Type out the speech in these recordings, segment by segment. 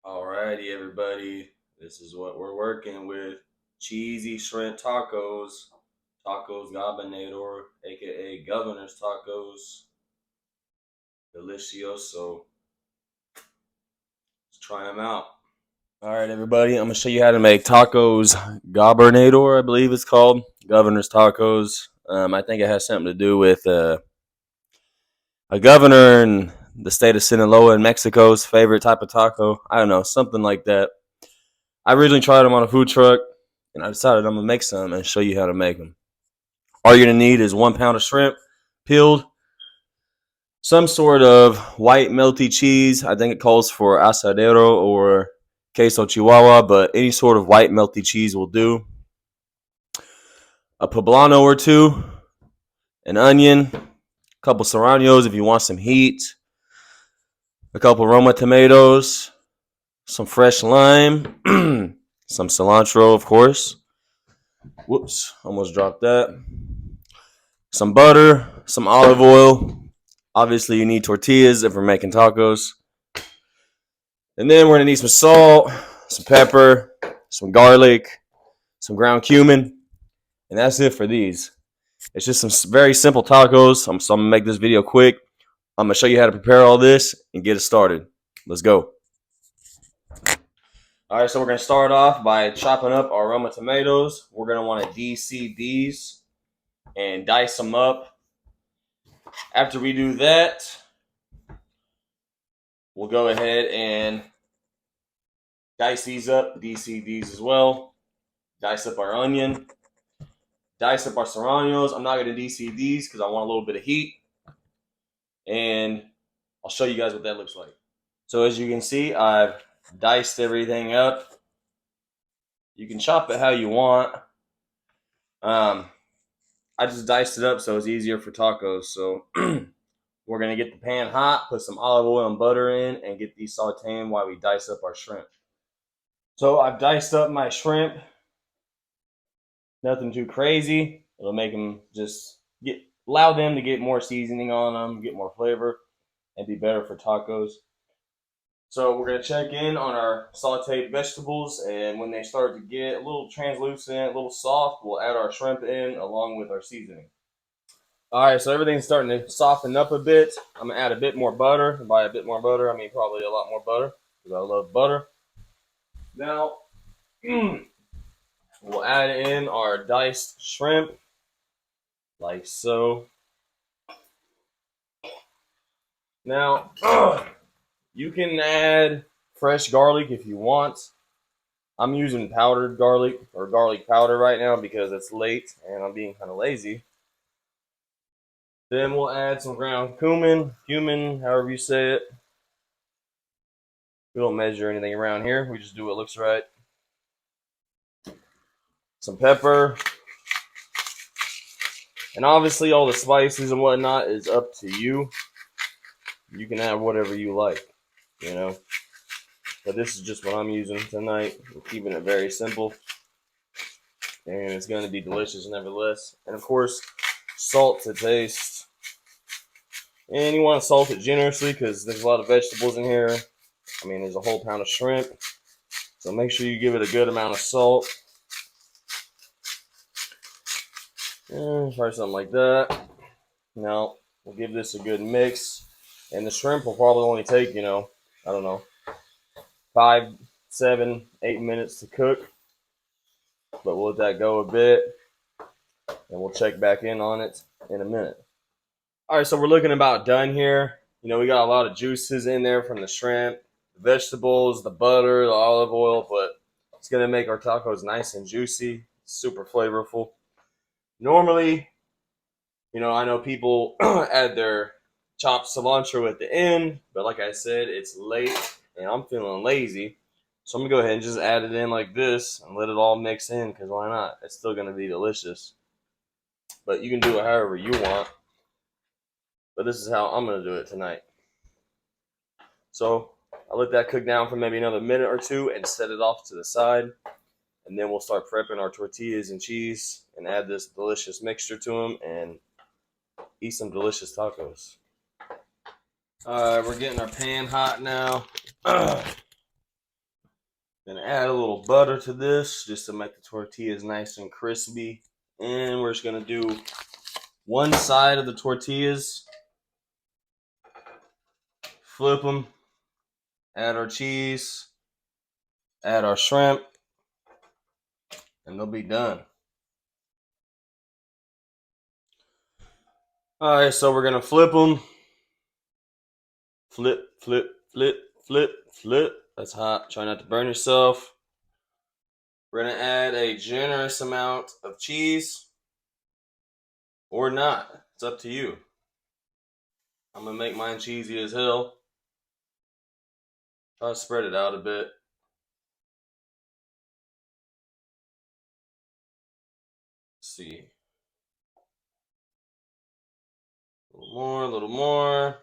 Alrighty, everybody. This is what we're working with. Cheesy shrimp tacos. Tacos Gobernador, aka Governor's Tacos. Delicioso. Let's try them out. Alright, everybody. I'm going to show you how to make tacos Gobernador, I believe it's called. Governor's Tacos. I think it has something to do with a governor in the state of Sinaloa in Mexico's favorite type of taco. I don't know, something like that. I originally tried them on a food truck, and I decided I'm gonna make some and show you how to make them. All you're gonna need is 1 pound of shrimp, peeled, some sort of white melty cheese. I think it calls for asadero or queso chihuahua, but any sort of white melty cheese will do. A poblano or two, an onion, a couple serranos if you want some heat, a couple Roma tomatoes, some fresh lime, some cilantro, of course. Whoops, almost dropped that. Some butter, some olive oil. Obviously, you need tortillas if we're making tacos. And then we're gonna need some salt, some pepper, some garlic, some ground cumin, and that's it for these. It's just some very simple tacos. So I'm gonna make this video quick. I'm gonna show you how to prepare all this and get it started. Let's go. All right, so we're gonna start off by chopping up our Roma tomatoes. We're gonna want to de-seed these and dice them up. After we do that, we'll go ahead and dice these up, de-seed these as well. Dice up our onion. Dice up our serranos. I'm not going to de-seed these because I want a little bit of heat. And I'll show you guys what that looks like. So as you can see, I've diced everything up. You can chop it how you want. I just diced it up so it's easier for tacos. So we're going to get the pan hot, put some olive oil and butter in, and get these sauteing while we dice up our shrimp. So I've diced up my shrimp. Nothing too crazy. It'll make them allow them to get more seasoning on them, get more flavor, and be better for tacos. So we're gonna check in on our sauteed vegetables, and when they start to get a little translucent, a little soft, we'll add our shrimp in along with our seasoning. All right, so everything's starting to soften up a bit. I'm gonna add a bit more butter. And by a bit more butter, I mean probably a lot more butter because I love butter. Now, we'll add in our diced shrimp, like so. Now, you can add fresh garlic if you want. I'm using powdered garlic or garlic powder right now because it's late and I'm being kind of lazy. Then we'll add some ground cumin, however you say it. We don't measure anything around here. We just do what looks right. Some pepper. And obviously all the spices and whatnot is up to you. You can add whatever you like, you know. But this is just what I'm using tonight. We're keeping it very simple. And it's going to be delicious nevertheless. And of course, salt to taste. And you want to salt it generously because there's a lot of vegetables in here. I mean, there's a whole pound of shrimp. So make sure you give it a good amount of salt. Try something like that. Now, we'll give this a good mix. And the shrimp will probably only take, I don't know, 5, 7, 8 minutes to cook. But we'll let that go a bit. And we'll check back in on it in a minute. All right, so we're looking about done here. We got a lot of juices in there from the shrimp, the vegetables, the butter, the olive oil, but it's going to make our tacos nice and juicy, super flavorful. Normally, I know people add their chopped cilantro at the end, but like I said, it's late and I'm feeling lazy. So I'm going to go ahead and just add it in like this and let it all mix in because why not? It's still going to be delicious. But you can do it however you want. But this is how I'm going to do it tonight. So I'll let that cook down for maybe another minute or two and set it off to the side. And then we'll start prepping our tortillas and cheese and add this delicious mixture to them and eat some delicious tacos. We're getting our pan hot now. Gonna add a little butter to this just to make the tortillas nice and crispy. And we're just gonna do one side of the tortillas, flip them, add our cheese, add our shrimp, and they'll be done. All right, so we're gonna flip them. Flip, flip, flip, flip, flip. That's hot. Try not to burn yourself. We're gonna add a generous amount of cheese, or not. It's up to you. I'm gonna make mine cheesy as hell. Try to spread it out a bit. Let's see. A little more, a little more.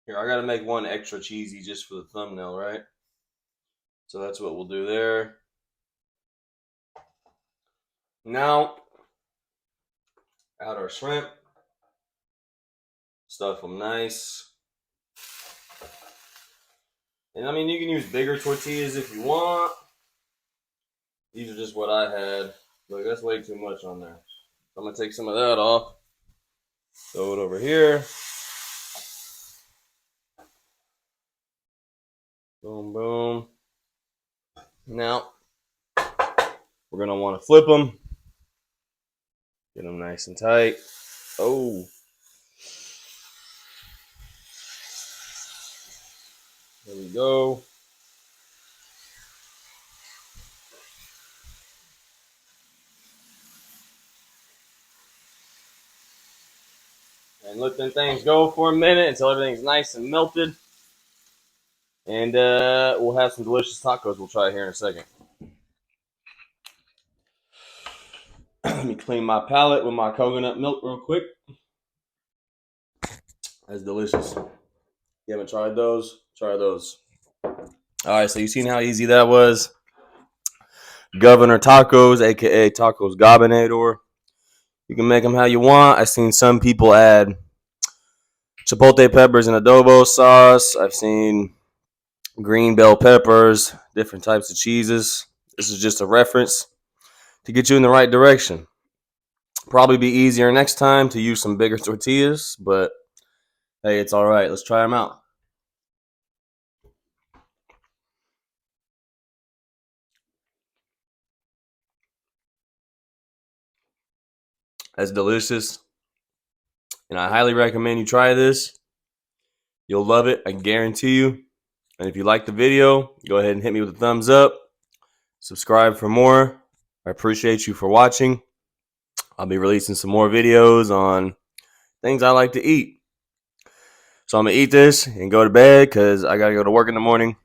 Here, I gotta make one extra cheesy just for the thumbnail, right? So that's what we'll do there. Now, add our shrimp. Stuff them nice. And I mean, you can use bigger tortillas if you want. These are just what I had. Look, that's way too much on there. So I'm gonna take some of that off. Throw it over here. Boom, boom. Now, we're gonna want to flip them. Get them nice and tight. Oh. There we go. And let them things go for a minute until everything's nice and melted. And we'll have some delicious tacos we'll try here in a second. Let me clean my palate with my coconut milk real quick. That's delicious. You haven't tried those? Try those. All right, so you seen how easy that was? Governor Tacos, aka Tacos Gobernador. You can make them how you want. I've seen some people add chipotle peppers and adobo sauce. I've seen green bell peppers, different types of cheeses. This is just a reference to get you in the right direction. Probably be easier next time to use some bigger tortillas, but hey, it's all right. Let's try them out. That's delicious, and I highly recommend you try this. You'll love it, I guarantee you. And if you like the video, go ahead and hit me with a thumbs up. Subscribe for more. I appreciate you for watching. I'll be releasing some more videos on things I like to eat. So I'm going to eat this and go to bed because I got to go to work in the morning.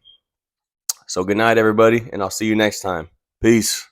So good night, everybody, and I'll see you next time. Peace.